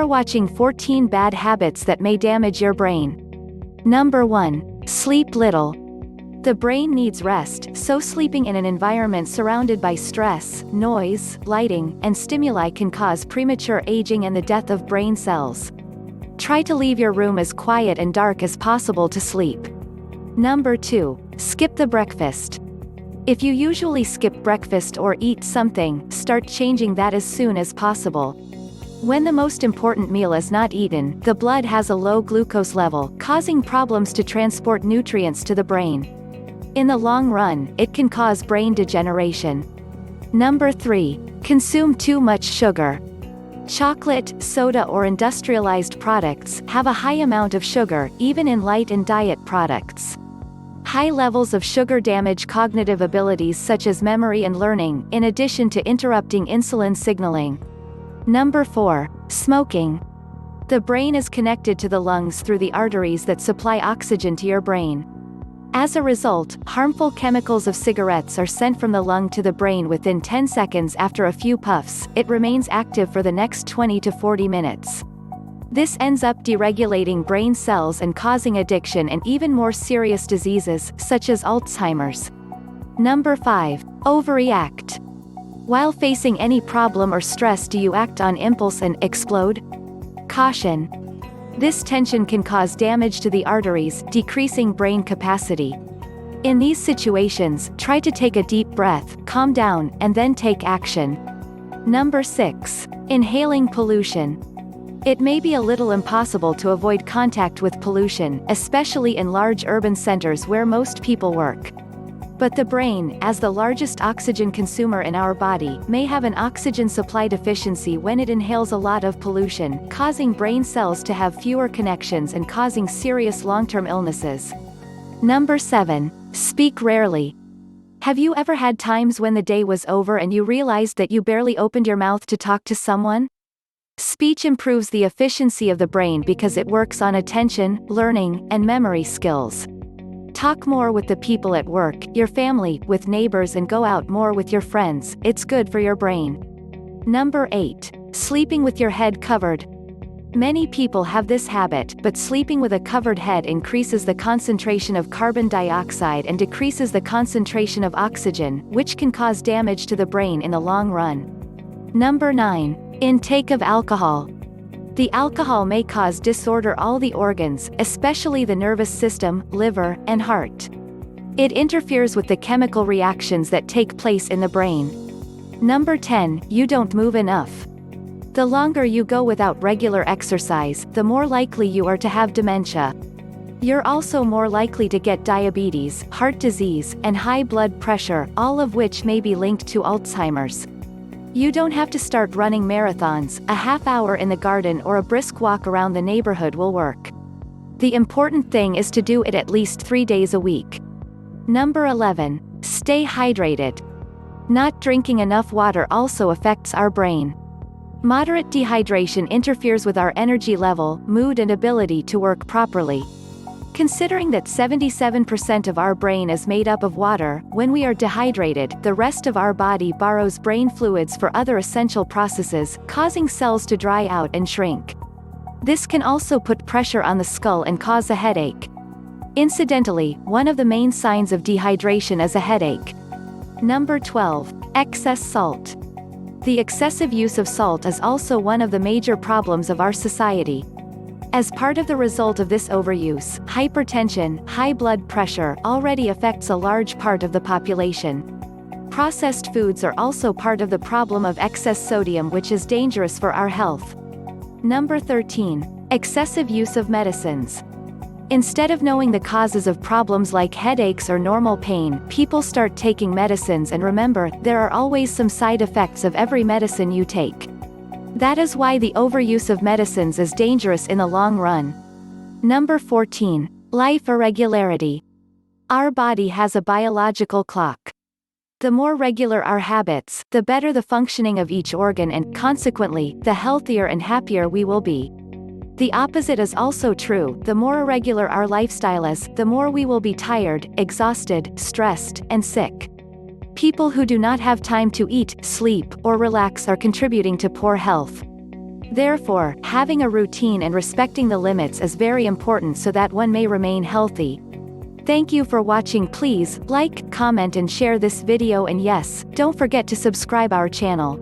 are watching 14 bad habits that may damage your brain. Number 1. Sleep little. The brain needs rest, so sleeping in an environment surrounded by stress, noise, lighting, and stimuli can cause premature aging and the death of brain cells. Try to leave your room as quiet and dark as possible to sleep. Number 2. Skip the breakfast. If you usually skip breakfast or eat something, start changing that as soon as possible. When the most important meal is not eaten, the blood has a low glucose level, causing problems to transport nutrients to the brain. In the long run, it can cause brain degeneration. Number 3. Consume too much sugar. Chocolate, soda or industrialized products have a high amount of sugar, even in light and diet products. High levels of sugar damage cognitive abilities such as memory and learning, in addition to interrupting insulin signaling. Number 4. Smoking. The brain is connected to the lungs through the arteries that supply oxygen to your brain. As a result, harmful chemicals of cigarettes are sent from the lung to the brain within 10 seconds after a few puffs. It remains active for the next 20 to 40 minutes. This ends up deregulating brain cells and causing addiction and even more serious diseases, such as Alzheimer's. Number 5. Overreact. While facing any problem or stress, do you act on impulse and explode? Caution. This tension can cause damage to the arteries, decreasing brain capacity. In these situations, try to take a deep breath, calm down, and then take action. Number 6. Inhaling pollution. It may be a little impossible to avoid contact with pollution, especially in large urban centers where most people work. But the brain, as the largest oxygen consumer in our body, may have an oxygen supply deficiency when it inhales a lot of pollution, causing brain cells to have fewer connections and causing serious long-term illnesses. Number 7. Speak rarely. Have you ever had times when the day was over and you realized that you barely opened your mouth to talk to someone? Speech improves the efficiency of the brain because it works on attention, learning, and memory skills. Talk more with the people at work, your family, with neighbors, and go out more with your friends. It's good for your brain. Number 8. Sleeping with your head covered. Many people have this habit, but sleeping with a covered head increases the concentration of carbon dioxide and decreases the concentration of oxygen, which can cause damage to the brain in the long run. Number 9. Intake of alcohol. The alcohol may cause disorder all the organs, especially the nervous system, liver, and heart. It interferes with the chemical reactions that take place in the brain. Number 10. You don't move enough. The longer you go without regular exercise, the more likely you are to have dementia. You're also more likely to get diabetes, heart disease, and high blood pressure, all of which may be linked to Alzheimer's. You don't have to start running marathons. A half hour in the garden or a brisk walk around the neighborhood will work. The important thing is to do it at least 3 days a week. Number 11. Stay hydrated. Not drinking enough water also affects our brain. Moderate dehydration interferes with our energy level, mood, and ability to work properly. Considering that 77% of our brain is made up of water, when we are dehydrated, the rest of our body borrows brain fluids for other essential processes, causing cells to dry out and shrink. This can also put pressure on the skull and cause a headache. Incidentally, one of the main signs of dehydration is a headache. Number 12. Excess salt. The excessive use of salt is also one of the major problems of our society. As part of the result of this overuse, hypertension, high blood pressure already affects a large part of the population. Processed foods are also part of the problem of excess sodium, which is dangerous for our health. Number 13. Excessive use of medicines. Instead of knowing the causes of problems like headaches or normal pain, people start taking medicines, and remember, there are always some side effects of every medicine you take. That is why the overuse of medicines is dangerous in the long run. Number 14. Life irregularity. Our body has a biological clock. The more regular our habits, the better the functioning of each organ and, consequently, the healthier and happier we will be. The opposite is also true. The more irregular our lifestyle is, the more we will be tired, exhausted, stressed, and sick. People who do not have time to eat, sleep, or relax are contributing to poor health. Therefore, having a routine and respecting the limits is very important so that one may remain healthy. Thank you for watching. Please like, comment and share this video, and yes, don't forget to subscribe our channel.